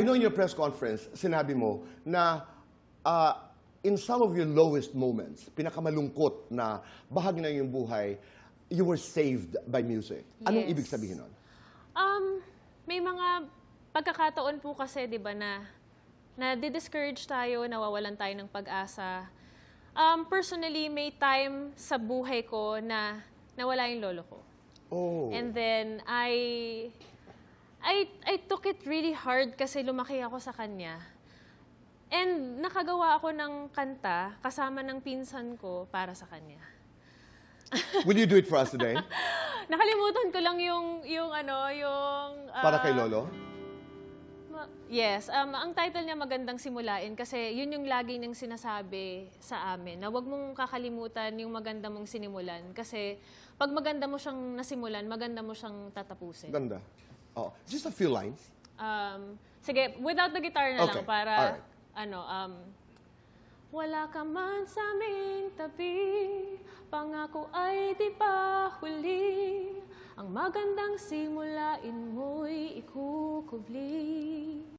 I know in your press conference, sinabi mo na in some of your lowest moments, pinakamalungkot na bahagi ng iyong buhay, you were saved by music. Anong Yes. ibig sabihin nun? May mga pagkakataon po kasi, di ba, na di-discourage tayo, nawawalan tayo ng pag-asa. Personally, may time sa buhay ko na nawala yung lolo ko. Oh. And then, I took it really hard kasi lumaki ako sa kanya. And nakagawa ako ng kanta kasama ng pinsan ko para sa kanya. Will you do it for us today? Nakalimutan ko lang yung Para kay Lolo? Yes. Ang title niya Magandang Simulain kasi yun yung lagi niyang sinasabi sa amin na huwag mong kakalimutan yung maganda mong sinimulan kasi pag maganda mo siyang nasimulan, maganda mo siyang tatapusin. Ganda. Oh, just a few lines. Sige, without the guitar na Okay. lang para Alright. wala ka man sa aming tabi, pangako ay di pa huli, ang magandang simulain mo'y ikukubli.